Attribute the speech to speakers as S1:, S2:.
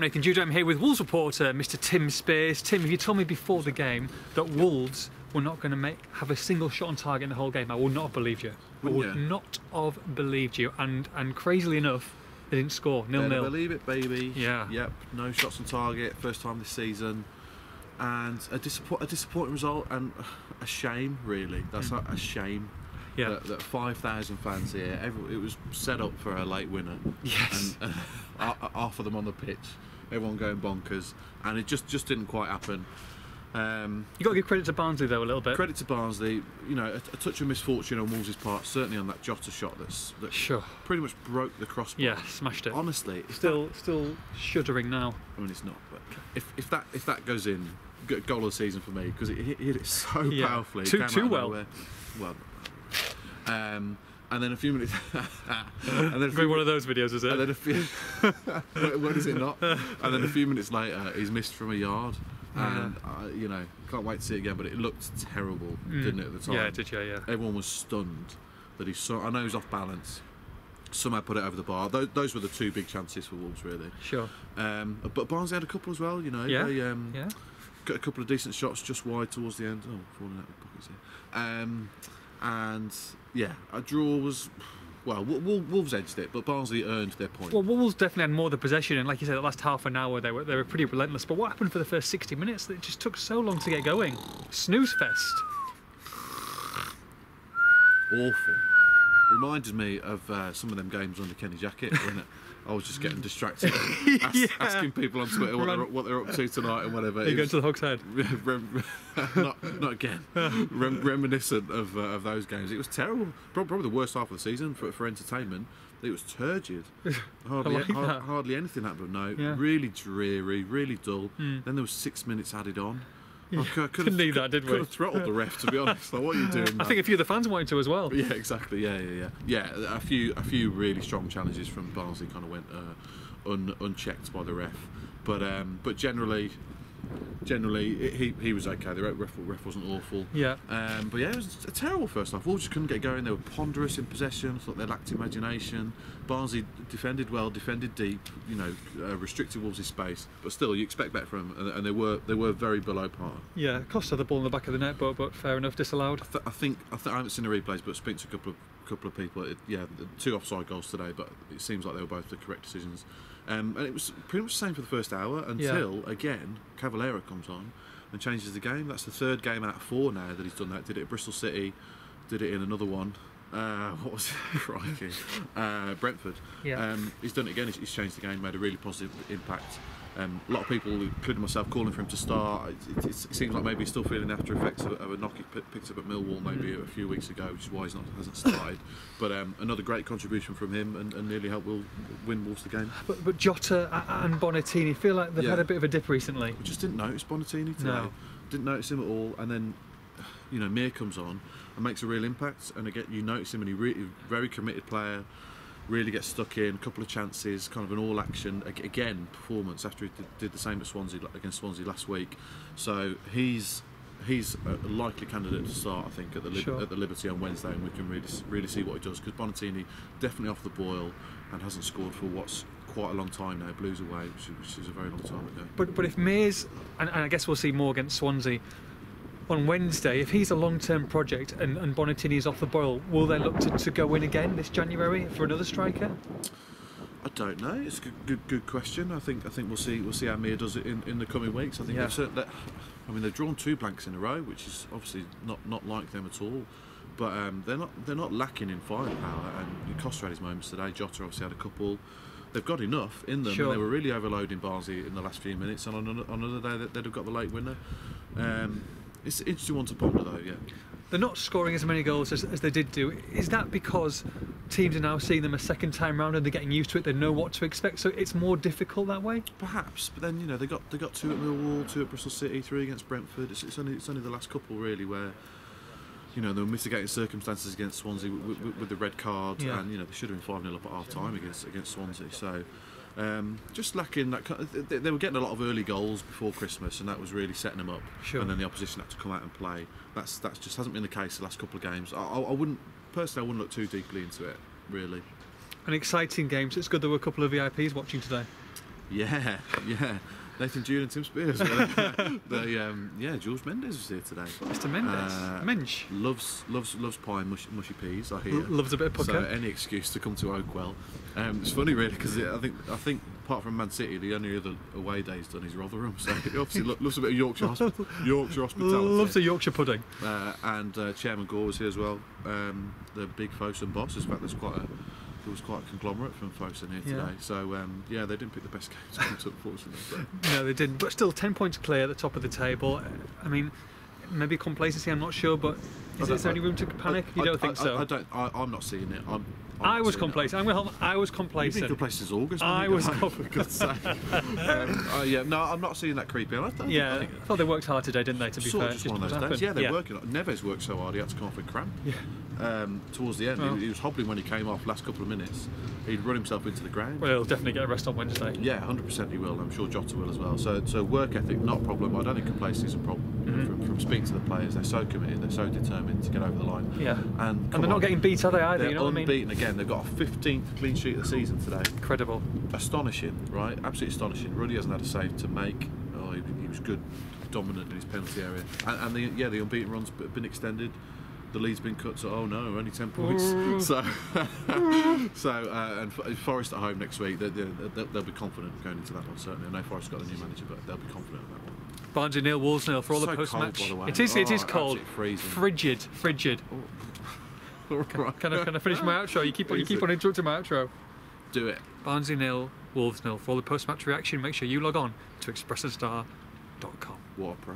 S1: Nathan Judah. I'm here with Wolves reporter Mr. Tim Spiers. Tim, if you told me before the game that Wolves were not going to have a single shot on target in the whole game, I would not have believed you. I would not have believed you. And crazily enough, they didn't score. 0-0.
S2: Believe it, baby.
S1: Yeah.
S2: Yep. No shots on target. First time this season, and a disappointing result and a shame. Really, that's a shame.
S1: Yeah.
S2: That 5,000 fans here. It was set up for a late winner.
S1: Yes.
S2: And half of them on the pitch, everyone going bonkers, and it just didn't quite happen.
S1: You got to give credit to Barnsley though a little bit.
S2: Credit to Barnsley, you know, a touch of misfortune on Wolves' part, certainly on that Jota shot that
S1: Sure.
S2: pretty much broke the crossbar.
S1: Yeah, smashed it.
S2: Honestly,
S1: Still shuddering now.
S2: I mean, it's not, but if that goes in, goal of the season for me, because it hit it so powerfully.
S1: Too well.
S2: Well. And then a few minutes.
S1: And then one of those videos, is it?
S2: And then a few. When is it not? And then a few minutes later, he's missed from a yard. And you know, can't wait to see it again. But it looked terrible, didn't it, at the time?
S1: Yeah, it did. Yeah.
S2: Everyone was stunned that he saw. I know he was off balance. Somehow put it over the bar. Those were the two big chances for Wolves, really.
S1: Sure.
S2: But Barnsley had a couple as well. You know.
S1: Yeah.
S2: They, got a couple of decent shots just wide towards the end. Oh, falling out of the pockets here. And yeah, a draw was, well, Wolves edged it, but Barnsley earned their point.
S1: Well, Wolves definitely had more of the possession, and like you said, the last half an hour they were pretty relentless. But what happened for the first 60 minutes? It just took so long to get going. Snooze fest.
S2: Awful. Reminded me of some of them games under Kenny Jackett when I was just getting distracted, asking people on Twitter what they're up to tonight and whatever.
S1: Are you going to the Hog's Head?
S2: Not again. Reminiscent of those games. It was terrible. Probably the worst half of the season for entertainment. It was turgid. Hardly anything happened. No, really dreary, really dull. Then there was 6 minutes added on.
S1: Yeah. Didn't need that, did we?
S2: Could have throttled the ref, to be honest. Like, what are you doing?
S1: I think a few of the fans wanted to as well.
S2: Yeah, exactly. Yeah. A few really strong challenges from Barnsley kind of went unchecked by the ref, but generally he was okay. The ref wasn't awful.
S1: Yeah.
S2: But yeah, it was a terrible first half. Wolves just couldn't get going. They were ponderous in possession. I thought they lacked imagination. Barnsley defended well, defended deep. You know, restricted Wolves' space. But still, you expect better from them, and they were very below par.
S1: Yeah, Costa had the ball in the back of the net, but fair enough, disallowed.
S2: I think I haven't seen the replays, but speak to a couple of people. The 2 offside goals today, but it seems like they were both the correct decisions. And it was pretty much the same for the first hour until again Cavallero comes on and changes the game. That's the 3rd game out of 4 now that he's done that. Did it at Bristol City, did it in another one. What was it? Crikey. Brentford.
S1: Yeah.
S2: He's done it again. He's changed the game, made a really positive impact. A lot of people, including myself, calling for him to start. It seems like maybe he's still feeling the after effects of a knock he picked up at Millwall maybe a few weeks ago, which is why hasn't started. But another great contribution from him and nearly helped win Wolves the game.
S1: But Jota and Bonatini feel like they've had a bit of a dip recently.
S2: We just didn't notice Bonatini today.
S1: No.
S2: Didn't notice him at all. And then, you know, Mir comes on and makes a real impact. And again, you notice him, and he's very committed player. Really gets stuck in, a couple of chances, kind of an all-action again performance after he did the same against Swansea last week. So he's a likely candidate to start, I think, at the Liberty on Wednesday, and we can really see what he does, because Bonatini definitely off the boil and hasn't scored for what's quite a long time now. Blues away, which is a very long time ago.
S1: But if Mears, and I guess we'll see more against Swansea on Wednesday, if he's a long-term project and Bonatini's off the boil, will they look to go in again this January for another striker?
S2: I don't know. It's a good question. I think we'll see how Mir does it in the coming weeks. I think they've drawn 2 blanks in a row, which is obviously not like them at all. But they're not lacking in firepower, and Costa had his moments today. Jota obviously had a couple. They've got enough in them, and they were really overloading Barnsley in the last few minutes. And on another day, they'd have got the late winner. It's an interesting one to ponder, though. Yeah.
S1: They're not scoring as many goals as they did do. Is that because teams are now seeing them a second time round and they're getting used to it? They know what to expect, so it's more difficult that way.
S2: Perhaps, but then, you know, they got 2 at Millwall, 2 at Bristol City, 3 against Brentford. It's only the last couple really where, you know, there were mitigating circumstances against Swansea with the red card, and you know they should have been 5-0 up at half time against Swansea. So just lacking that. They were getting a lot of early goals before Christmas, and that was really setting them up. And then the opposition had to come out and play. That's just hasn't been the case the last couple of games. I wouldn't look too deeply into it, really.
S1: An exciting game. So it's good there were a couple of VIPs watching today.
S2: Yeah. Nathan June and Tim Spiers. Jules Mendes was here today.
S1: Mr. Mendes. Mensch.
S2: Loves pie and mushy peas, I hear.
S1: Loves a bit of pucker.
S2: So any excuse to come to Oakwell. It's funny really because I think apart from Man City, the only other away day he's done is Rotherham. So he obviously loves a bit of Yorkshire hospitality.
S1: Loves a Yorkshire pudding.
S2: And Chairman Gore was here as well. The big Fosun boss. In fact, there was quite a conglomerate from Fosun here today. So they didn't pick the best games to come to, unfortunately. But.
S1: No, they didn't. But still, 10 points clear at the top of the table. I mean, maybe complacency. I'm not sure, but is there any room to panic? You don't think so?
S2: I'm not seeing it.
S1: I was complacent. I was complacent.
S2: You've been complacent since August.
S1: I was
S2: complacent. No, I'm not seeing that creepy. I
S1: thought they worked hard today, didn't they? To be fair,
S2: just one of those days. Yeah, they're working. Neves worked so hard he had to come off with cramp. Towards the end, he was hobbling when he came off. Last couple of minutes, he'd run himself into the ground.
S1: Well, he'll definitely get a rest on Wednesday.
S2: Yeah, 100% he will. I'm sure Jota will as well. So work ethic, not a problem. I don't think complacency is a problem. From speaking to the players, they're so committed, they're so determined to get over the line.
S1: Yeah,
S2: and
S1: they're not getting beat, are they either?
S2: They're
S1: you know
S2: unbeaten
S1: what I mean?
S2: again. They've got a 15th clean sheet of the season today.
S1: Incredible.
S2: Astonishing, right? Absolutely astonishing. Ruddy hasn't had a save to make. Oh, he was good, dominant in his penalty area. And the unbeaten run's been extended. The lead's been cut, so only 10 points. And Forest at home next week. They'll be confident going into that one. Certainly, I know Forest got a new manager, but they'll be confident in that one.
S1: Barnsley 0, Wolves 0 for all the post-match. It is cold. Frigid.
S2: Right.
S1: Can I finish my outro? You keep on interrupting my outro.
S2: Do it.
S1: Barnsley 0, Wolves 0 for all the post-match reaction. Make sure you log on to expressthestar.com.
S2: What a pro.